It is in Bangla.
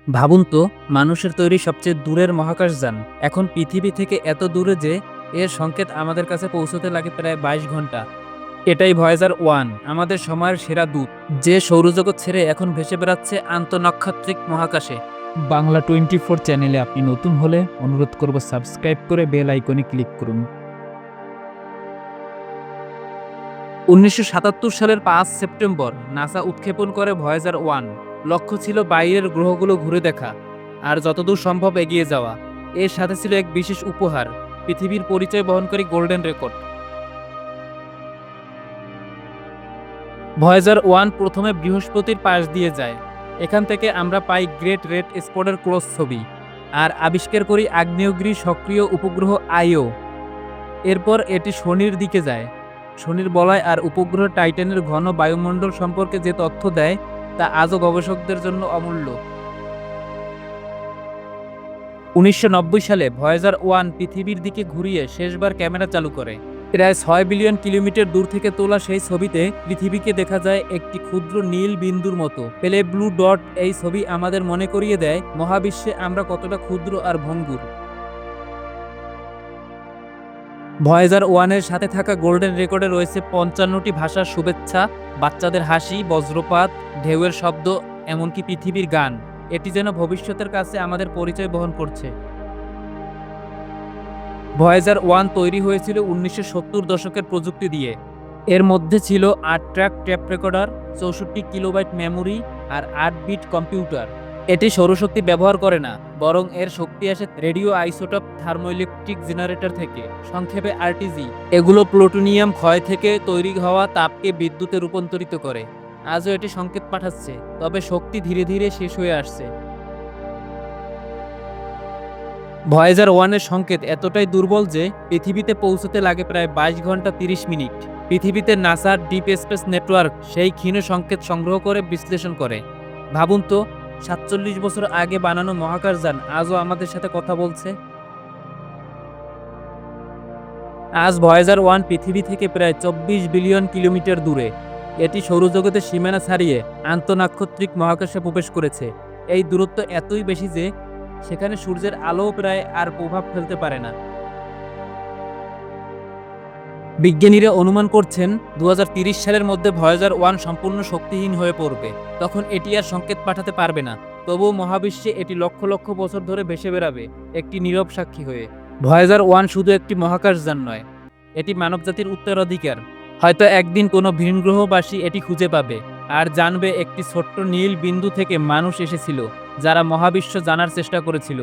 ভাবুন তো, মানুষের তৈরি সবচেয়ে দূরের মহাকাশযান এখন পৃথিবী থেকে এত দূরে যে এর সংকেত আমাদের কাছে পৌঁছতে লাগে প্রায় 22 ঘন্টা। এটাই ভয়েজার 1, আমাদের সময়ের সেরা দূত, যে সৌরজগৎ ছেড়ে এখন ভেসে বেড়াচ্ছে আন্তঃনক্ষত্রিক মহাকাশে। বাংলা 24 চ্যানেলে আপনি নতুন হলে অনুরোধ করব সাবস্ক্রাইব করে বেল আইকনে ক্লিক করুন। 1977 সালের 5 সেপ্টেম্বর নাসা উৎক্ষেপণ করে ভয়েজার 1। লক্ষ্য ছিল বাইরের গ্রহগুলো ঘুরে দেখা আর যতদূর সম্ভব এগিয়ে যাওয়া। এর সাথে ছিল এক বিশেষ উপহার, পৃথিবীর পরিচয় বহনকারী গোল্ডেন রেকর্ড। ভয়েজার 1 প্রথমে বৃহস্পতির পাশ দিয়ে যায়। এখান থেকে আমরা পাই গ্রেট রেড স্পটের ক্রস ছবি আর আবিষ্কার করি আগ্নেয়গিরির সক্রিয় উপগ্রহ আইও। এরপর এটি শনির দিকে যায়। শনির বলয় আর উপগ্রহ টাইটানের ঘন বায়ুমণ্ডল সম্পর্কে যে তথ্য দেয় তা আজও গবেষকদের জন্য অমূল্য। 1990 সালে ভয়েজার 1 পৃথিবীর দিকে ঘুরিয়ে শেষবার ক্যামেরা চালু করে। প্রায় 6 বিলিয়ন কিলোমিটার দূর থেকে তোলা সেই ছবিতে পৃথিবীকে দেখা যায় একটি ক্ষুদ্র নীল বিন্দুর মতো, পেলে ব্লু ডট। এই ছবি আমাদের মনে করিয়ে দেয় মহাবিশ্বে আমরা কতটা ক্ষুদ্র আর ভঙ্গুর। ভয়েজার 1 এর সাথে থাকা গোল্ডেন রেকর্ডে রয়েছে 55টি ভাষার শুভেচ্ছা, বাচ্চাদের হাসি, বজ্রপাত, ঢেউয়ের শব্দ, এমনকি পৃথিবীর গান। এটি যেন ভবিষ্যতের কাছে আমাদের পরিচয় বহন করছে। ভয়েজার 1 তৈরি হয়েছিল 1970 দশকের প্রযুক্তি দিয়ে। এর মধ্যে ছিল 8 track tape recorder, 64 kilobyte memory আর 8 বিট কম্পিউটার। এটি সৌরশক্তি ব্যবহার করে না, বরং এর শক্তি আসে রেডিও আইসোটপ থার্মোইলেকট্রিক জেনারেটর থেকে, সংক্ষেপে আরটিজি। এগুলো প্লুটোনিয়াম ক্ষয় থেকে তৈরি হওয়া তাপকে বিদ্যুতে রূপান্তরিত করে। আজও এটি সংকেত পাঠাচ্ছে, তবে শক্তি ধীরে ধীরে শেষ হয়ে আসছে। ভয়েজার 1 এর সংকেত এতটাই দুর্বল যে পৃথিবীতে পৌঁছতে লাগে প্রায় 22 ঘন্টা 30 মিনিট। পৃথিবীতে নাসার ডিপ স্পেস নেটওয়ার্ক সেই ক্ষীণ সংকেত সংগ্রহ করে বিশ্লেষণ করে। ভাবুন তো, 47 বছর আগে বানানো মহাকাশযান আজও আমাদের সাথে কথা বলছে। আজ ভয়েজার 1 পৃথিবী থেকে প্রায় 24 বিলিয়ন কিলোমিটার দূরে। এটি সৌরজগতের সীমানা ছাড়িয়ে আন্তঃনাক্ষত্রিক মহাকাশে প্রবেশ করেছে। এই দূরত্ব এতই বেশি যে সেখানে সূর্যের আলোও প্রায় আর প্রভাব ফেলতে পারে না। বিজ্ঞানীরা অনুমান করছেন 2030 সালের মধ্যে ভয়েজার 1 সম্পূর্ণ শক্তিহীন হয়ে পড়বে। তখন এটি আর সংকেত পাঠাতে পারবে না। তবুও মহাবিশ্বে এটি লক্ষ লক্ষ বছর ধরে ভেসে বেড়াবে, একটি নীরব সাক্ষী হয়ে। ভয়েজার 1 শুধু একটি মহাকাশযান নয়, এটি মানবজাতির উত্তরাধিকার। হয়তো একদিন কোনো ভিনগ্রহবাসী এটি খুঁজে পাবে আর জানবে একটি ছোট্ট নীল বিন্দু থেকে মানুষ এসেছিল, যারা মহাবিশ্ব জানার চেষ্টা করেছিল।